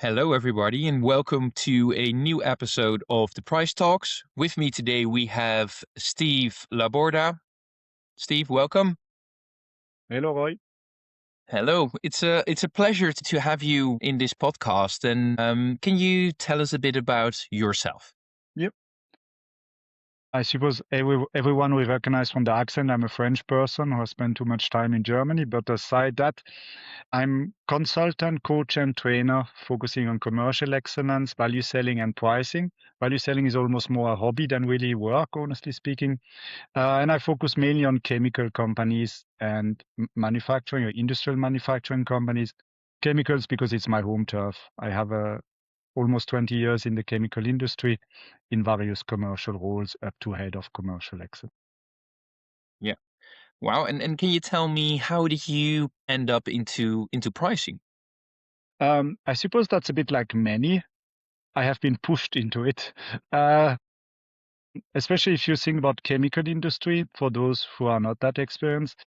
Hello, everybody, and welcome to a new episode of the Price Talks. With me today, we have Steve Laborda. Steve, welcome. Hello, Roy. Hello. It's a pleasure to have you in this podcast. And can you tell us a bit about yourself? Yep. I suppose everyone will recognize from the accent I'm a French person who has spent too much time in Germany. But aside that, I'm consultant, coach, and trainer focusing on commercial excellence, value selling, and pricing. Value selling is almost more a hobby than really work, honestly speaking. And I focus mainly on chemical companies and manufacturing or industrial manufacturing companies. Chemicals because it's my home turf. I have almost 20 years in the chemical industry in various commercial roles up to head of commercial excellence. Yeah. Wow. And can you tell me, how did you end up into pricing? I suppose that's a bit like many. I have been pushed into it. Uh, Especially if you think about chemical industry, for those who are not that experienced,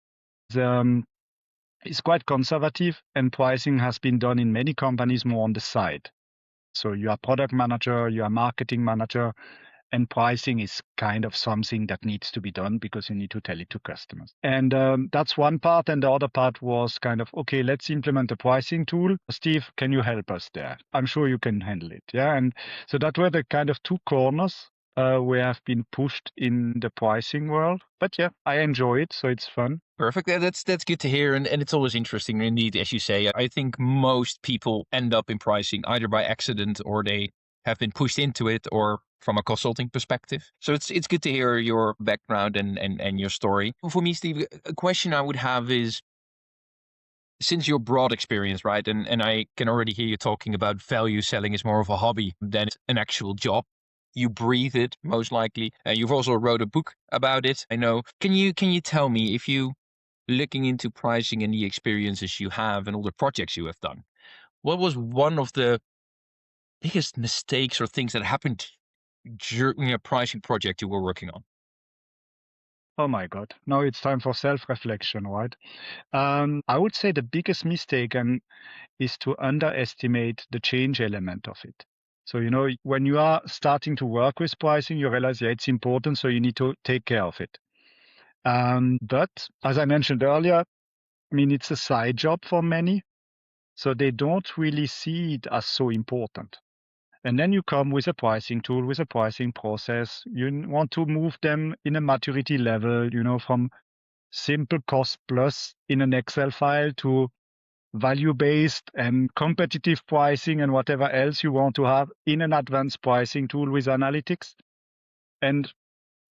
it's quite conservative, and pricing has been done in many companies more on the side. So you are product manager, you are marketing manager, and pricing is kind of something that needs to be done because you need to tell it to customers. And that's one part. And the other part was kind of, okay, let's implement a pricing tool. Steve, can you help us there? I'm sure you can handle it. Yeah. And so that were the kind of two corners where I've been pushed in the pricing world. But yeah, I enjoy it. So it's fun. Perfect. That's good to hear, and it's always interesting. Indeed, as you say, I think most people end up in pricing either by accident or they have been pushed into it, or from a consulting perspective. So it's good to hear your background and your story. For me, Steve, a question I would have is, since your broad experience, right, and I can already hear you talking about value selling is more of a hobby than an actual job. You breathe it, most likely. You've also wrote a book about it, I know. Can you tell me, if you looking into pricing and the experiences you have and all the projects you have done, what was one of the biggest mistakes or things that happened during a pricing project you were working on? Oh my God. Now it's time for self-reflection, right? I would say the biggest mistake is to underestimate the change element of it. So, when you are starting to work with pricing, you realize, yeah, it's important, so you need to take care of it. But as I mentioned earlier, I mean, it's a side job for many, so they don't really see it as so important. And then you come with a pricing tool, with a pricing process. You want to move them in a maturity level, from simple cost plus in an Excel file to value-based and competitive pricing and whatever else you want to have in an advanced pricing tool with analytics. And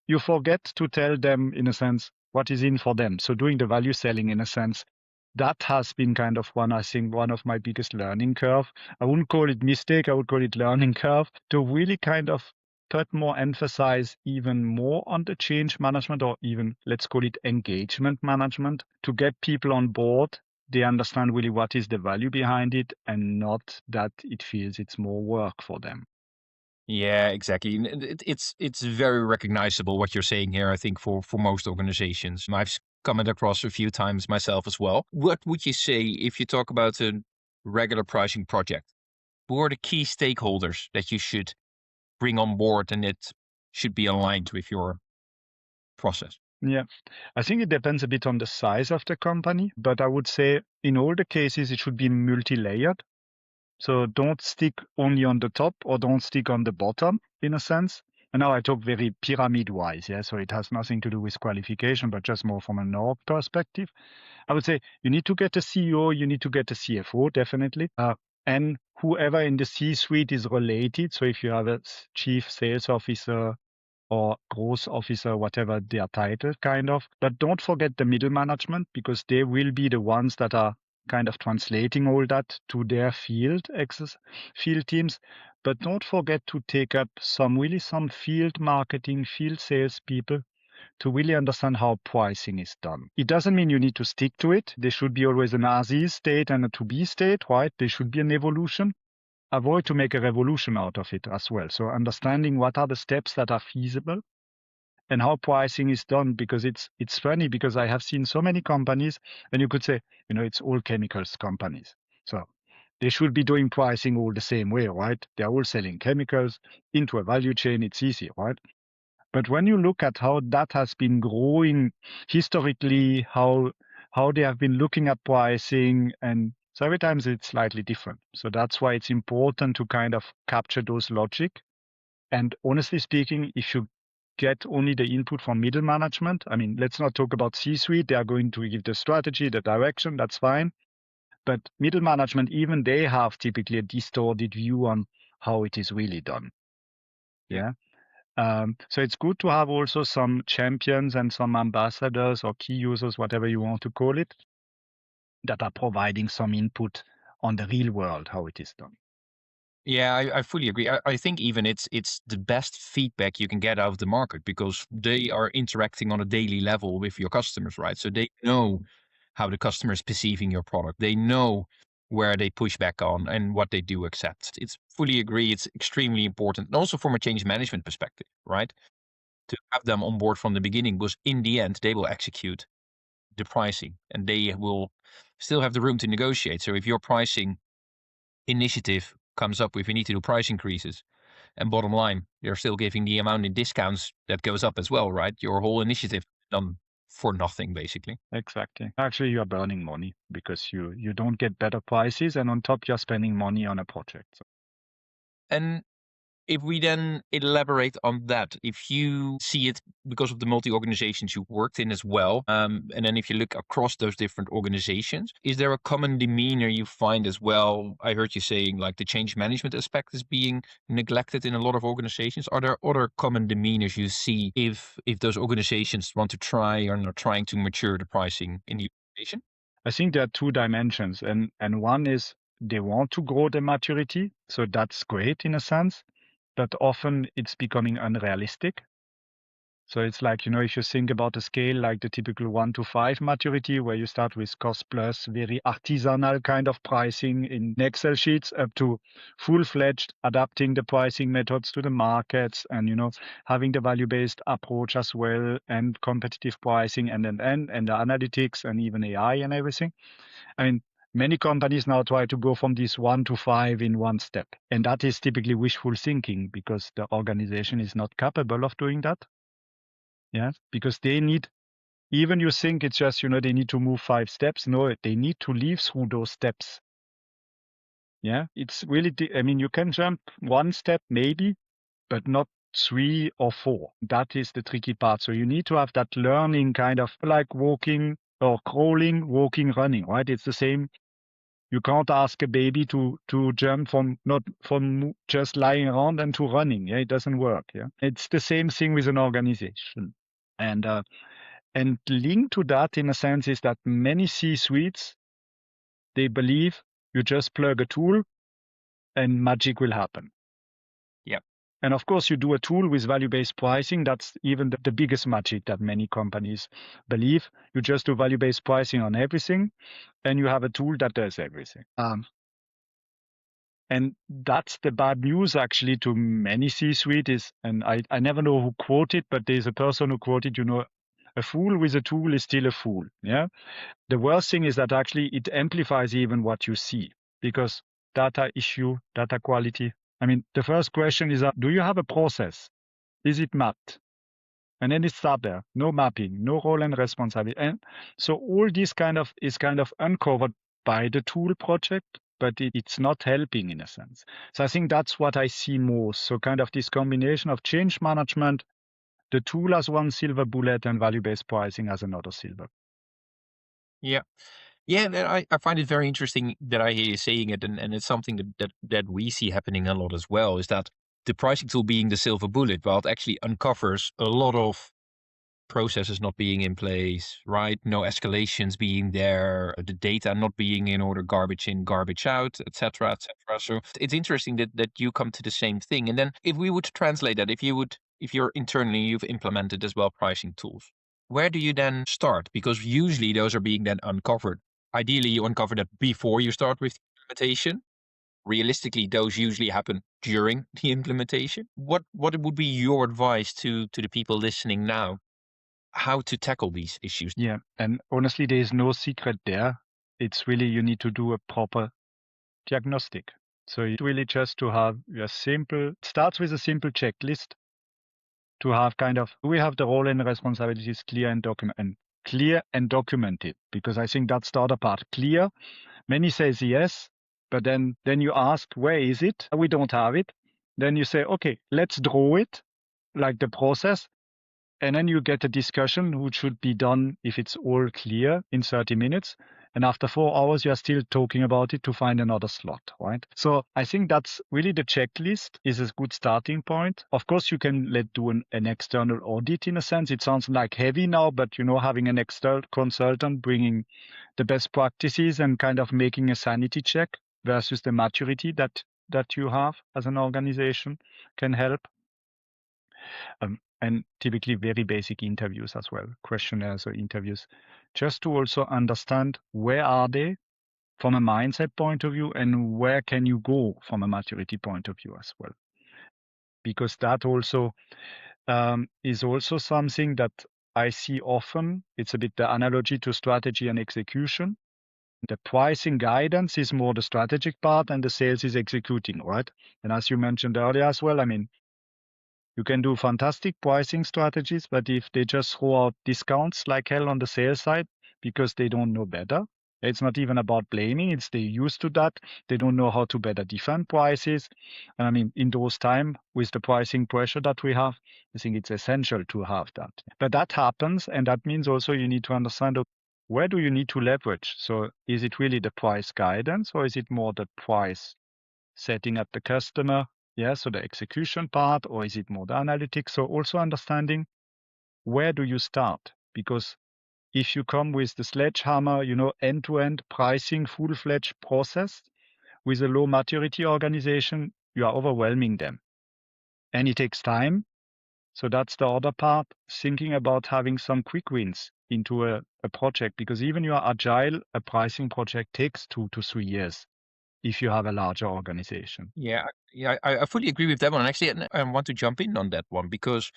you forget to tell them, in a sense, what is in for them. So doing the value selling, in a sense, that has been kind of I think, one of my biggest learning curve. I wouldn't call it mistake, I would call it learning curve, to really kind of put more emphasis even more on the change management, or even let's call it engagement management, to get people on board. They understand really what is the value behind it, and not that it feels it's more work for them. Yeah, exactly. And it's very recognizable what you're saying here, I think, for most organizations. I've come across a few times myself as well. What would you say, if you talk about a regular pricing project, who are the key stakeholders that you should bring on board and it should be aligned with your process? Yeah, I think it depends a bit on the size of the company, but I would say in all the cases it should be multi-layered. So don't stick only on the top, or don't stick on the bottom, in a sense. And now I talk very pyramid-wise, yeah. So it has nothing to do with qualification, but just more from an org perspective. I would say you need to get a CEO, you need to get a CFO, definitely, and whoever in the C-suite is related. So if you have a chief sales officer or growth officer, whatever their title, kind of. But don't forget the middle management, because they will be the ones that are kind of translating all that to their field teams. But don't forget to take up some field marketing, field sales people, to really understand how pricing is done. It doesn't mean you need to stick to it. There should be always an as-is state and a to-be state, right? There should be an evolution. Avoid to make a revolution out of it as well. So understanding what are the steps that are feasible and how pricing is done, because it's funny, because I have seen so many companies, and you could say, it's all chemicals companies. So they should be doing pricing all the same way, right? They're all selling chemicals into a value chain. It's easy, right? But when you look at how that has been growing historically, how they have been looking at pricing, and so every time it's slightly different. So that's why it's important to kind of capture those logic. And honestly speaking, if you get only the input from middle management, I mean, let's not talk about C-suite. They are going to give the strategy, the direction, that's fine. But middle management, even they have typically a distorted view on how it is really done. Yeah. So it's good to have also some champions and some ambassadors or key users, whatever you want to call it, that are providing some input on the real world, how it is done. Yeah, I fully agree. I think even it's the best feedback you can get out of the market because they are interacting on a daily level with your customers, right? So they know how the customer is perceiving your product. They know where they push back on and what they do accept. It's fully agree. It's extremely important. And also from a change management perspective, right? To have them on board from the beginning because in the end they will execute the pricing and they will still have the room to negotiate. So if your pricing initiative comes up with you need to do price increases and bottom line, you're still giving the amount in discounts that goes up as well, right? Your whole initiative done for nothing, basically. Exactly. Actually, you are burning money because you don't get better prices, and on top, you're spending money on a project. So And if we then elaborate on that, if you see it because of the multi organizations you worked in as well, and then if you look across those different organizations, is there a common demeanor you find as well? I heard you saying like the change management aspect is being neglected in a lot of organizations. Are there other common demeanors you see if those organizations want to try or are trying to mature the pricing in the organization? I think there are two dimensions, and one is they want to grow the maturity, so that's great in a sense, but often it's becoming unrealistic. So it's like, if you think about a scale like the typical 1 to 5 maturity, where you start with cost plus, very artisanal kind of pricing in Excel sheets, up to full-fledged adapting the pricing methods to the markets and, having the value-based approach as well and competitive pricing and the analytics and even AI and everything. I mean, many companies now try to go from this 1 to 5 in one step. And that is typically wishful thinking because the organization is not capable of doing that. Yeah, because they need, even you think it's just, they need to move 5 steps. No, they need to live through those steps. Yeah, it's really, I mean, you can jump 1 step maybe, but not 3 or 4. That is the tricky part. So you need to have that learning kind of like walking or crawling, walking, running, right? It's the same. You can't ask a baby to jump from not from just lying around and to running. Yeah, it doesn't work. Yeah, it's the same thing with an organization. And linked to that, in a sense, is that many C-suites, they believe you just plug a tool and magic will happen. Yeah. And of course, you do a tool with value-based pricing. That's even the biggest magic that many companies believe. You just do value-based pricing on everything, and you have a tool that does everything. And that's the bad news actually to many C-suite is, and I never know who quoted, but there's a person who quoted, a fool with a tool is still a fool. Yeah. The worst thing is that actually it amplifies even what you see because data issue, data quality. I mean, the first question is, do you have a process? Is it mapped? And then it starts there. No mapping, no role and responsibility. And so all this is kind of uncovered by the tool project, but it's not helping in a sense. So I think that's what I see most. So kind of this combination of change management, the tool as one silver bullet and value-based pricing as another silver. Yeah. Yeah, and I find it very interesting that I hear you saying it, and it's something that we see happening a lot as well, is that the pricing tool being the silver bullet, well, it actually uncovers a lot of processes not being in place, right? No escalations being there, the data not being in order, garbage in, garbage out, etc., etc. So it's interesting that you come to the same thing. And then if we would translate that, if you're internally you've implemented as well pricing tools, where do you then start? Because usually those are being then uncovered. Ideally, you uncover that before you start with the implementation. Realistically, those usually happen during the implementation. What would be your advice to the people listening now how to tackle these issues? Yeah. And honestly, there is no secret there. It's really, you need to do a proper diagnostic. So it really just to have a simple, it starts with a simple checklist to have kind of, do we have the role and responsibilities clear and documented? Because I think that's the other part. Clear, many says yes, but then you ask, where is it? We don't have it. Then you say, okay, let's draw it, like the process. And then you get a discussion which should be done, if it's all clear, in 30 minutes. And after 4 hours, you are still talking about it to find another slot, right? So I think that's really the checklist is a good starting point. Of course, you can do an external audit in a sense. It sounds like heavy now, but having an external consultant bringing the best practices and kind of making a sanity check versus the maturity that you have as an organization can help. And typically very basic interviews as well, questionnaires or interviews, just to also understand where are they from a mindset point of view and where can you go from a maturity point of view as well. Because that also is also something that I see often. It's a bit the analogy to strategy and execution. The pricing guidance is more the strategic part and the sales is executing, right? And as you mentioned earlier as well, I mean, you can do fantastic pricing strategies, but if they just throw out discounts like hell on the sales side because they don't know better, it's not even about blaming. It's they're used to that. They don't know how to better defend prices. And I mean, in those times with the pricing pressure that we have, I think it's essential to have that. But that happens, and that means also you need to understand where do you need to leverage. So is it really the price guidance, or is it more the price setting up the customer? Yeah, so the execution part, or is it more the analytics? So also understanding where do you start? Because if you come with the sledgehammer, end-to-end pricing, full-fledged process with a low maturity organization, you are overwhelming them. And it takes time. So that's the other part, thinking about having some quick wins into a project, because even you are agile, a pricing project takes 2 to 3 years if you have a larger organization. Yeah, I fully agree with that one. Actually, I want to jump in on that one because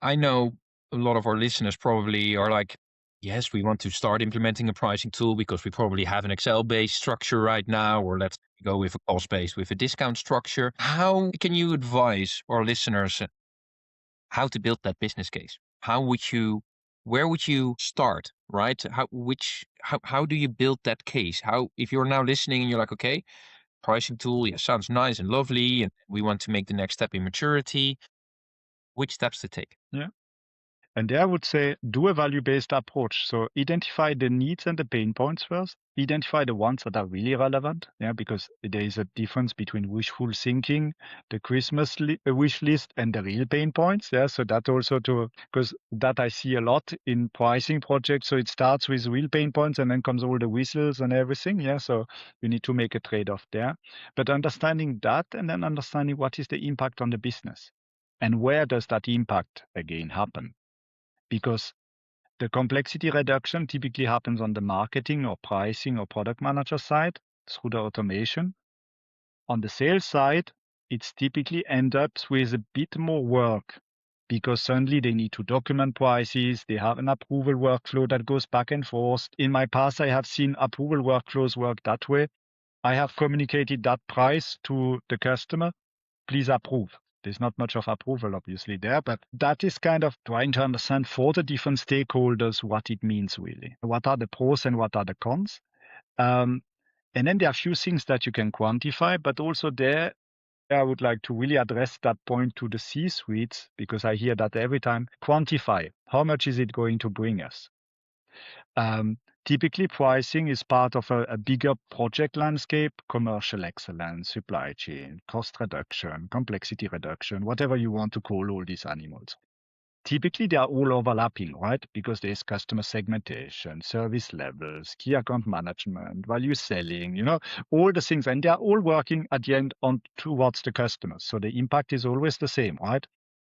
I know a lot of our listeners probably are like, yes, we want to start implementing a pricing tool because we probably have an Excel-based structure right now, or let's go with a cost-based with a discount structure. How can you advise our listeners how to build that business case? Where would you start, right? How do you build that case? If you're now listening and you're like, okay, pricing tool, yeah, sounds nice and lovely, and we want to make the next step in maturity. Which steps to take? Yeah. And there I would say do a value-based approach. So identify the needs and the pain points first. Identify the ones that are really relevant. Yeah, because there is a difference between wishful thinking, the Christmas wish list, and the real pain points. Yeah, so that also because that I see a lot in pricing projects. So it starts with real pain points and then comes all the whistles and everything. Yeah, so you need to make a trade-off there. But understanding that and then understanding what is the impact on the business and where does that impact again happen? Because the complexity reduction typically happens on the marketing or pricing or product manager side through the automation. On the sales side, it's typically ends up with a bit more work because suddenly they need to document prices. They have an approval workflow that goes back and forth. In my past, I have seen approval workflows work that way. I have communicated that price to the customer. Please approve. There's not much of approval, obviously, there, but that is kind of trying to understand for the different stakeholders what it means really. What are the pros and what are the cons? And then there are a few things that you can quantify, but also there, I would like to really address that point to the C-suites because I hear that every time. Quantify. How much is it going to bring us? Typically, pricing is part of a bigger project landscape, commercial excellence, supply chain, cost reduction, complexity reduction, whatever you want to call all these animals. Typically, they are all overlapping, right? Because there's customer segmentation, service levels, key account management, value selling, all the things. And they are all working at the end on towards the customers. So the impact is always the same, right?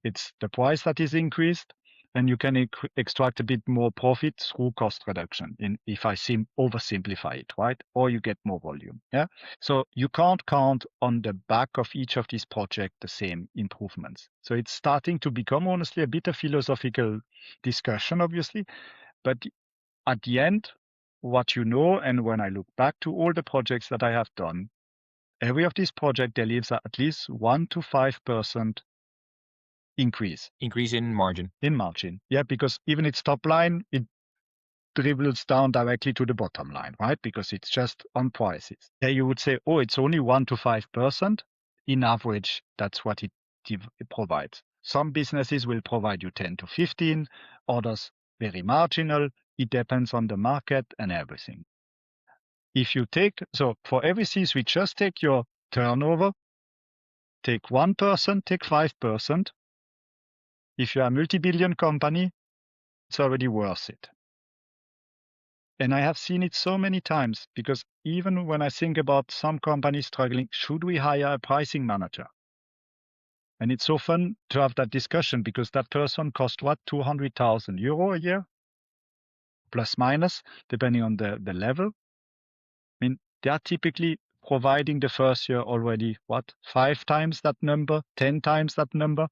It's the price that is increased, and you can extract a bit more profit through cost reduction. If I oversimplify it, right? Or you get more volume. Yeah. So you can't count on the back of each of these projects the same improvements. So it's starting to become honestly a bit of philosophical discussion, obviously. But at the end, what and when I look back to all the projects that I have done, every of these projects delivers at least 1 to 5% increase Increase in margin. in margin. Yeah, because even its top line, it dribbles down directly to the bottom line, right? Because it's just on prices. Yeah, you would say, oh, it's only 1 to 5%. In average, that's what it provides. Some businesses will provide you 10 to 15, others very marginal. It depends on the market and everything. If you take, so for every C-suite, just take your turnover, take 1%, take 5%. If you're a multi-billion company, it's already worth it. And I have seen it so many times because even when I think about some companies struggling, should we hire a pricing manager? And it's so fun to have that discussion because that person costs what, 200,000 euro a year, plus minus, depending on the level. I mean, they are typically providing the first year already, what, 5 times that number, 10 times that number.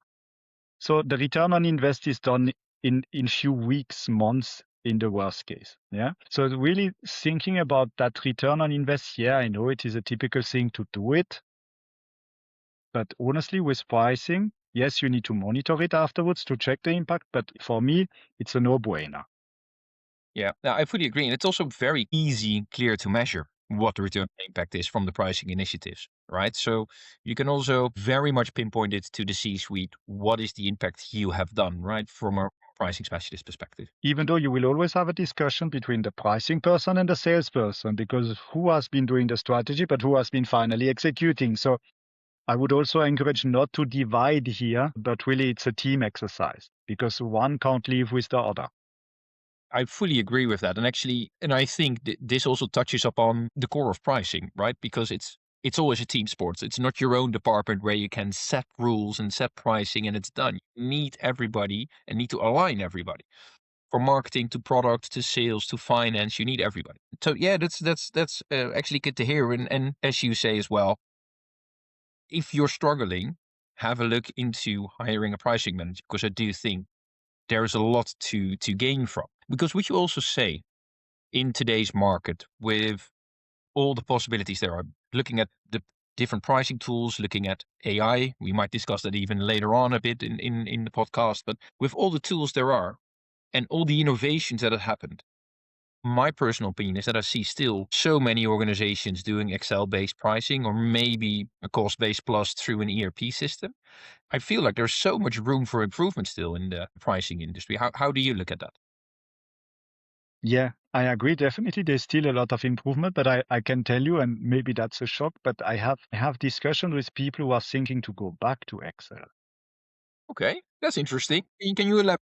So the return on invest is done in few weeks, months in the worst case. Yeah. So really thinking about that return on invest, yeah, I know it is a typical thing to do it. But honestly, with pricing, yes, you need to monitor it afterwards to check the impact. But for me, it's a no-brainer. Yeah, no, I fully agree. And it's also very easy and clear to measure what the return impact is from the pricing initiatives, right? So you can also very much pinpoint it to the C-suite. What is the impact you have done, right? From a pricing specialist perspective. Even though you will always have a discussion between the pricing person and the salesperson, because who has been doing the strategy, but who has been finally executing. So I would also encourage not to divide here, but really it's a team exercise because one can't live with the other. I fully agree with that. And actually, and I think this also touches upon the core of pricing, right? Because it's always a team sport. It's not your own department where you can set rules and set pricing and it's done. You need everybody and need to align everybody. From marketing to product to sales to finance, you need everybody. So yeah, that's actually good to hear. And as you say as well, if you're struggling, have a look into hiring a pricing manager because I do think there is a lot to gain from. Because would you also say in today's market with all the possibilities there are, looking at the different pricing tools, looking at AI, we might discuss that even later on a bit in the podcast, but with all the tools there are and all the innovations that have happened, my personal opinion is that I see still so many organizations doing Excel-based pricing or maybe a cost-based plus through an ERP system. I feel like there's so much room for improvement still in the pricing industry. How do you look at that? Yeah, I agree. Definitely, there's still a lot of improvement, but I can tell you, and maybe that's a shock, but I have discussion with people who are thinking to go back to Excel. Okay, that's interesting. Can you elaborate?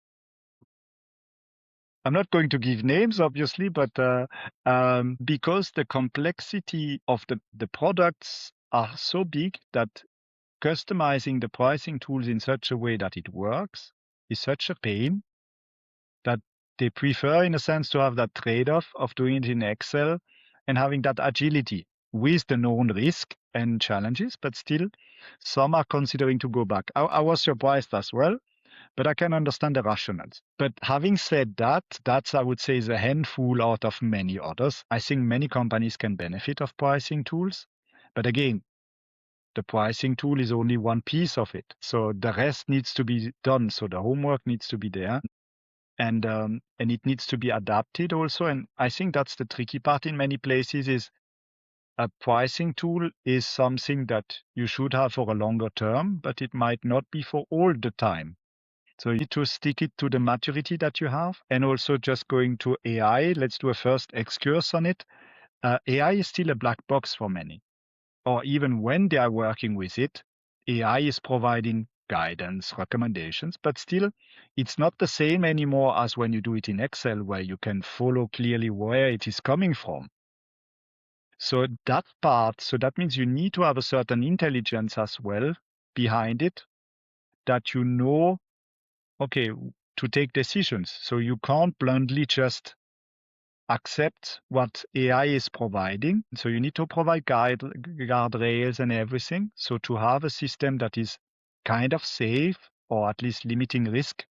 I'm not going to give names, obviously, but because the complexity of the products are so big that customizing the pricing tools in such a way that it works is such a pain that they prefer, in a sense, to have that trade-off of doing it in Excel and having that agility with the known risk and challenges, but still some are considering to go back. I was surprised as well, but I can understand the rationales. But having said that, that's, I would say, is a handful out of many others. I think many companies can benefit of pricing tools. But again, the pricing tool is only one piece of it. So the rest needs to be done. So the homework needs to be there. And it needs to be adapted also. And I think that's the tricky part in many places is a pricing tool is something that you should have for a longer term, but it might not be for all the time. So you need to stick it to the maturity that you have. And also just going to AI, let's do a first excursus on it. AI is still a black box for many. Or even when they are working with it, AI is providing guidance, recommendations, but still it's not the same anymore as when you do it in Excel, where you can follow clearly where it is coming from. So that part, so that means you need to have a certain intelligence as well behind it that you know, okay, to take decisions. So you can't bluntly just accept what AI is providing. So you need to provide guardrails and everything. So to have a system that is kind of safe or at least limiting risk.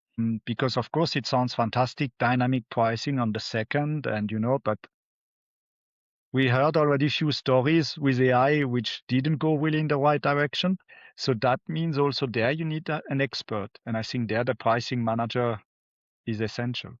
Because of course it sounds fantastic, dynamic pricing on the second, and but We heard already few stories with AI which didn't go really in the right direction. So that means also there you need an expert. And I think there the pricing manager is essential.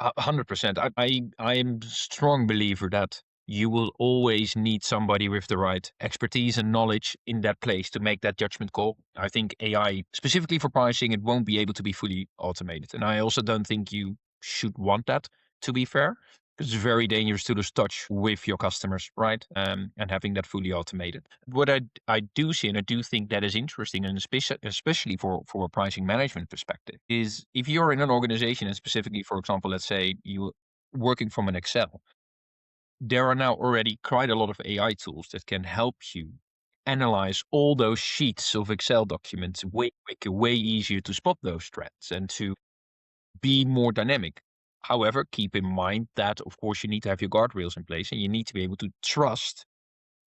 100%. I am a strong believer that you will always need somebody with the right expertise and knowledge in that place to make that judgment call. I think AI, specifically for pricing, it won't be able to be fully automated. And I also don't think you should want that, to be fair, because it's very dangerous to lose touch with your customers, right? And having that fully automated. What I do see, and I do think that is interesting, and especially for a pricing management perspective, is if you're in an organization, and specifically, for example, let's say you working from an Excel, there are now already quite a lot of AI tools that can help you analyze all those sheets of Excel documents way quicker, way easier to spot those trends and to be more dynamic. However, keep in mind that, of course, you need to have your guardrails in place and you need to be able to trust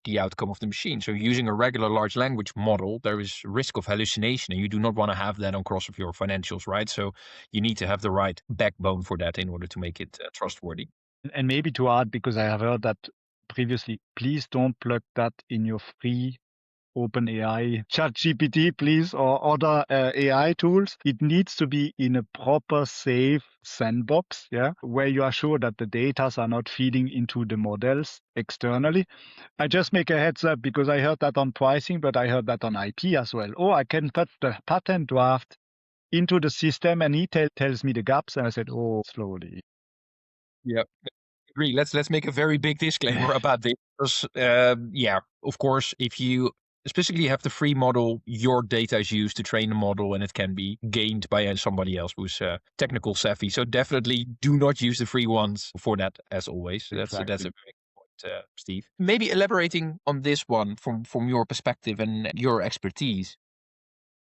the outcome of the machine. So using a regular large language model, there is risk of hallucination, and you do not want to have that on cross of your financials, right? So you need to have the right backbone for that in order to make it trustworthy. And maybe to add, because I have heard that previously, please don't plug that in your free OpenAI, ChatGPT, please, or other AI tools. It needs to be in a proper, safe sandbox, yeah, where you are sure that the data are not feeding into the models externally. I just make a heads up because I heard that on pricing, but I heard that on IP as well. Oh, I can put the patent draft into the system and he tells me the gaps. And I said, oh, slowly. Yeah, agree. Let's make a very big disclaimer about this because, yeah, of course, if you especially have the free model, your data is used to train the model, and it can be gained by somebody else who's technical savvy. So definitely do not use the free ones for that, as always. So that's a Exactly. very good point, Steve. Maybe elaborating on this one from your perspective and your expertise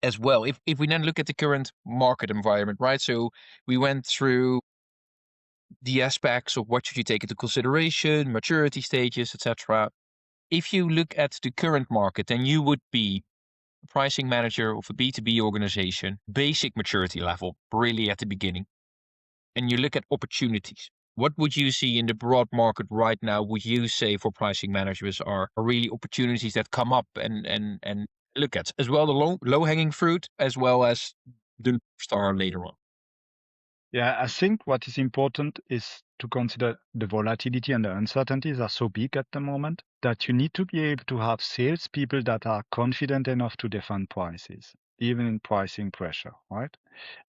as well. If we then look at the current market environment, right? So we went through the aspects of what should you take into consideration, maturity stages, etc. If you look at the current market, then you would be a pricing manager of a B2B organization, basic maturity level, really at the beginning, and you look at opportunities. What would you see in the broad market right now? Would you say for pricing managers are really opportunities that come up and look at as well the low hanging fruit as well as the star later on? Yeah, I think what is important is to consider the volatility and the uncertainties are so big at the moment that you need to be able to have salespeople that are confident enough to defend prices, even in pricing pressure, right?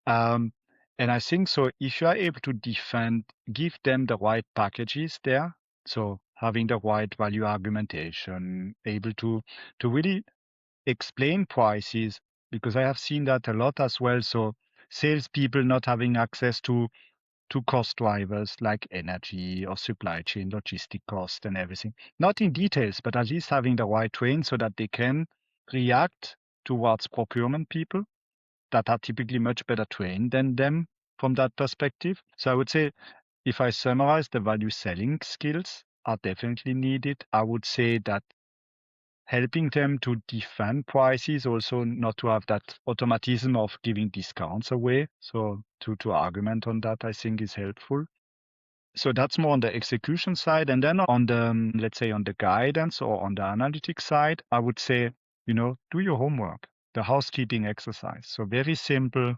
Um, and I think so if you are able to defend, give them the right packages there, so having the right value argumentation, able to really explain prices, because I have seen that a lot as well. So salespeople not having access to cost drivers like energy or supply chain, logistic cost and everything. Not in details, but at least having the right train so that they can react towards procurement people that are typically much better trained than them from that perspective. So I would say if I summarize, the value selling skills are definitely needed. I would say that helping them to defend prices, also not to have that automatism of giving discounts away. So to argument on that, I think is helpful. So that's more on the execution side. And then on the, let's say on the guidance or on the analytics side, I would say, do your homework, the housekeeping exercise. So very simple,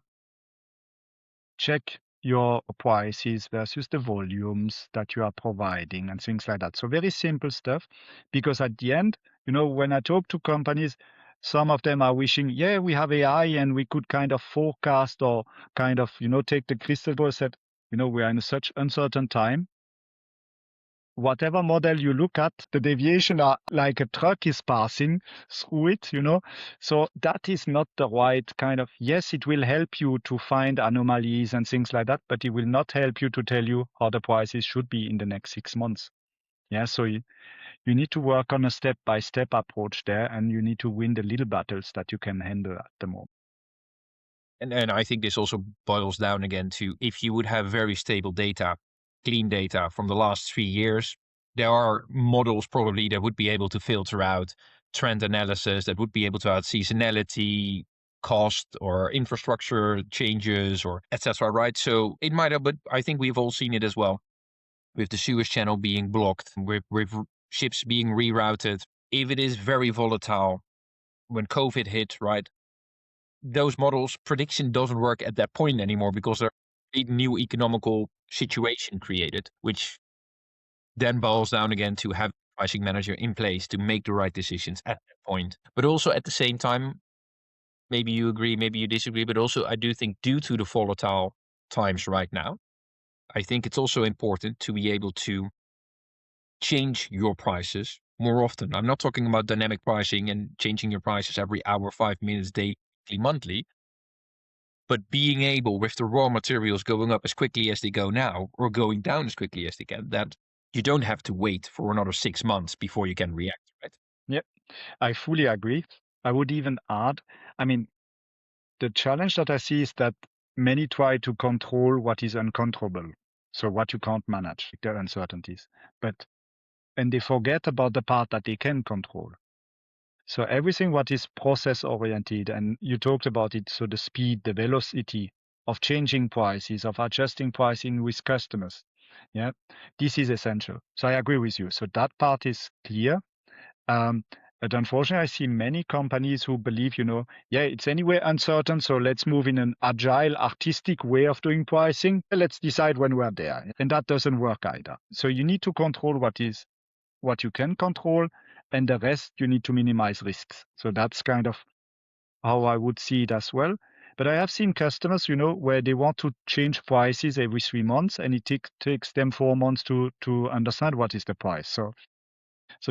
check your prices versus the volumes that you are providing and things like that. So very simple stuff, because at the end, when I talk to companies, some of them are wishing, yeah, we have AI and we could kind of forecast or kind of, take the crystal ball set, we are in such uncertain time. Whatever model you look at, the deviation are like a truck is passing through it. So that is not the right kind of, yes, it will help you to find anomalies and things like that, but it will not help you to tell you how the prices should be in the next 6 months. Yeah, so you need to work on a step-by-step approach there, and you need to win the little battles that you can handle at the moment. And I think this also boils down again to if you would have very stable data, clean data from the last 3 years, there are models probably that would be able to filter out trend analysis, that would be able to out seasonality, cost or infrastructure changes or etc. Right. So it might have, but I think we've all seen it as well. with the Suez Channel being blocked, with ships being rerouted, if it is very volatile, when COVID hit, right? Those models prediction doesn't work at that point anymore because there's a new economical situation created, which then boils down again to have a pricing manager in place to make the right decisions at that point. But also at the same time, maybe you agree, maybe you disagree, but also I do think due to the volatile times right now, I think it's also important to be able to change your prices more often. I'm not talking about dynamic pricing and changing your prices every hour, 5 minutes, daily, monthly, but being able with the raw materials going up as quickly as they go now or going down as quickly as they can, that you don't have to wait for another 6 months before you can react, right? Yep, I fully agree. I would even add, I mean, the challenge that I see is that many try to control what is uncontrollable, so what you can't manage, the uncertainties. And they forget about the part that they can control. So everything what is process oriented, and you talked about it, so the speed, the velocity of changing prices, of adjusting pricing with customers. Yeah, this is essential. So I agree with you. So that part is clear. Um, but unfortunately, I see many companies who believe, yeah, it's anyway uncertain, so let's move in an agile, artistic way of doing pricing. Let's decide when we're there. And that doesn't work either. So you need to control what you can control, and the rest you need to minimize risks. So that's kind of how I would see it as well. But I have seen customers, where they want to change prices every 3 months, and it takes them 4 months to understand what is the price. So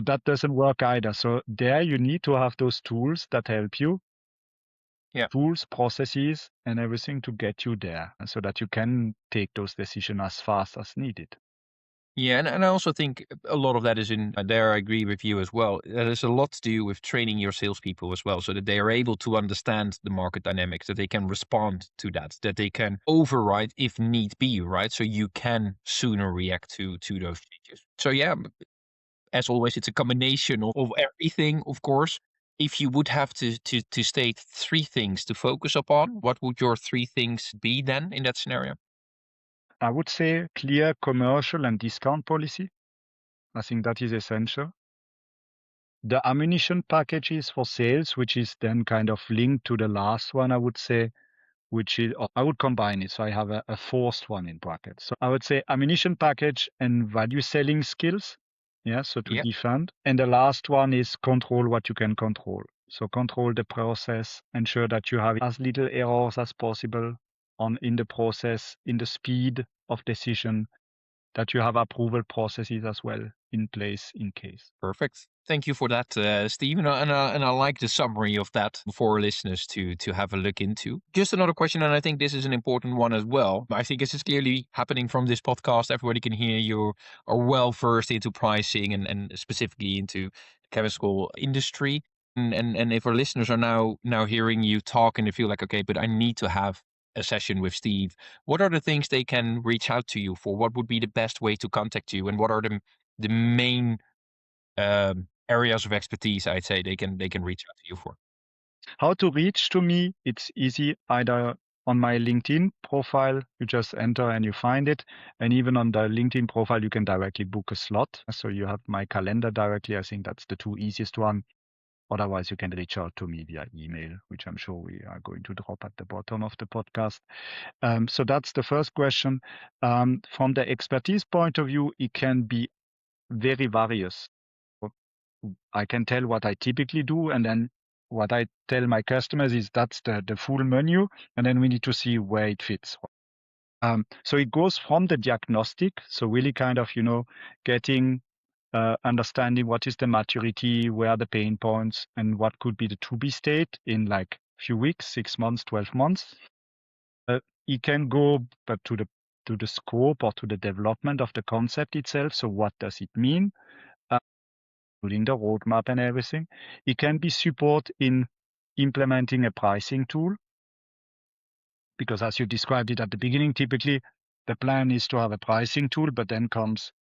that doesn't work either. So there you need to have those tools that help you, Yeah. tools, processes, and everything to get you there, so that you can take those decisions as fast as needed. Yeah, and I also think a lot of that is in there. I agree with you as well. That has a lot to do with training your salespeople as well, so that they are able to understand the market dynamics, that they can respond to that they can override if need be, right? So you can sooner react to those changes. So yeah, as always, it's a combination of everything, of course. If you would have to state three things to focus upon, what would your three things be then in that scenario? I would say clear commercial and discount policy. I think that is essential. The ammunition packages for sales, which is then kind of linked to the last one, I would say, which is, or I would combine it. So I have a fourth one in brackets. So I would say ammunition package and value selling skills. Yeah, so to Yeah, defend. And the last one is control what you can control. So control the process, ensure that you have as little errors as possible in the process, in the speed of decision, that you have approval processes as well in place in case. perfect. Thank you for that, Steve. And I like the summary of that for listeners to have a look into. Just another question, and I think this is an important one as well. I think this is clearly happening from this podcast. Everybody can hear you are well versed into pricing and specifically into the chemical industry. And if our listeners are now hearing you talk and they feel like, okay, but I need to have a session with Steve, what are the things they can reach out to you for? What would be the best way to contact you, and what are the main areas of expertise I'd say they can reach out to you for? How to reach to me? It's easy either on my LinkedIn profile, you just enter and you find it. And even on the LinkedIn profile, you can directly book a slot. So you have my calendar directly. I think that's the two easiest one. Otherwise, you can reach out to me via email, which I'm sure we are going to drop at the bottom of the podcast. So that's the first question. From the expertise point of view, it can be very various. I can tell what I typically do, and then what I tell my customers is that's the full menu, and then we need to see where it fits. So it goes from the diagnostic, so really kind of, getting understanding what is the maturity, where are the pain points, and what could be the to be state in like few weeks, 6 months, 12 months. It can go but to the scope or to the development of the concept itself. So what does it mean? Including the roadmap and everything. It can be support in implementing a pricing tool, because as you described it at the beginning, typically the plan is to have a pricing tool, but then comes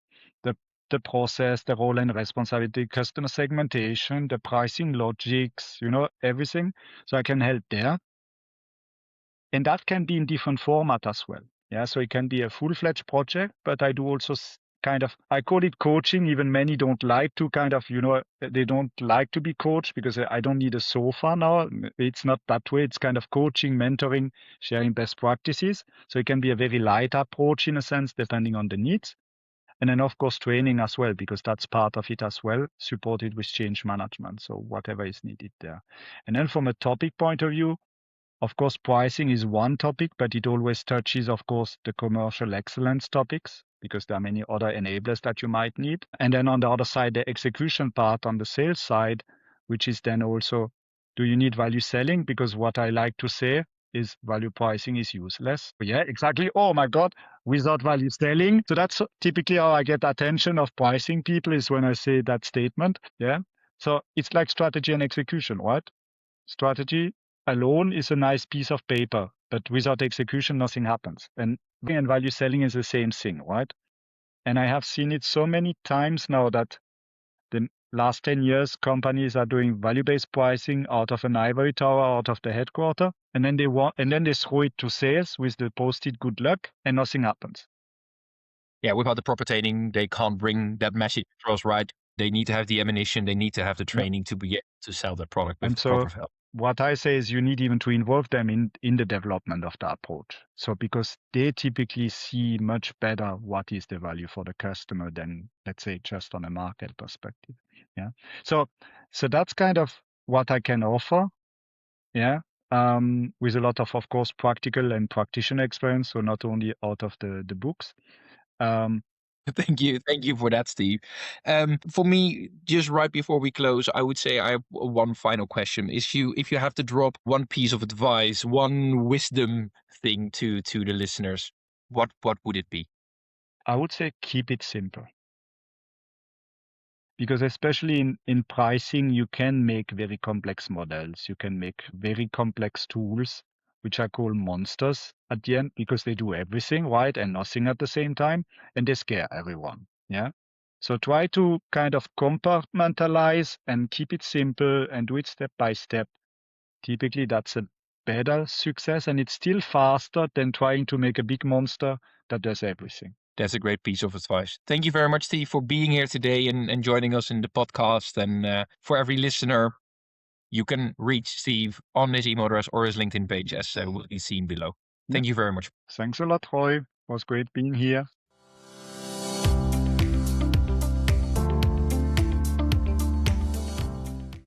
the the process, the role and responsibility, customer segmentation, the pricing logics, everything. So I can help there. And that can be in different format as well. Yeah, so it can be a full-fledged project, but I do also I call it coaching. Even many don't like to they don't like to be coached because I don't need a sofa now. It's not that way. It's kind of coaching, mentoring, sharing best practices. So it can be a very light approach in a sense, depending on the needs. And then, of course, training as well, because that's part of it as well, supported with change management. So whatever is needed there. And then from a topic point of view, of course, pricing is one topic, but it always touches, of course, the commercial excellence topics because there are many other enablers that you might need. And then on the other side, the execution part on the sales side, which is then also, do you need value selling? Because what I like to say is value pricing is useless. Yeah, exactly. Oh my God, without value selling. So that's typically how I get attention of pricing people is when I say that statement. Yeah. So it's like strategy and execution, right? Strategy alone is a nice piece of paper, but without execution, nothing happens. And value selling is the same thing, right? And I have seen it so many times now that the last 10 years, companies are doing value-based pricing out of an ivory tower, out of the headquarter, and then they throw it to sales with the posted good luck, and nothing happens. Yeah, without the proper training, they can't bring that message across, right? They need to have the ammunition, they need to have the training to be able to sell that product with And the so proper value. what I say is you need even to involve them in the development of the approach. So because they typically see much better what is the value for the customer than, let's say, just on a market perspective. Yeah. So that's kind of what I can offer. Yeah. With a lot of course, practical and practitioner experience. So not only out of the books. Thank you for that, Steve. For me, just right before we close, I would say I have one final question. If you have to drop one piece of advice, one wisdom thing to the listeners, what would it be? I would say keep it simple. Because especially in pricing, you can make very complex models. You can make very complex tools, which I call monsters at the end because they do everything right and nothing at the same time, and they scare everyone. Yeah. So try to kind of compartmentalize and keep it simple and do it step by step. Typically, that's a better success, and it's still faster than trying to make a big monster that does everything. That's a great piece of advice. Thank you very much, Steve, for being here today and joining us in the podcast. And for every listener, you can reach Steve on his email address or his LinkedIn page, as will be seen below. Thank you very much. Thanks a lot, Roy. It was great being here.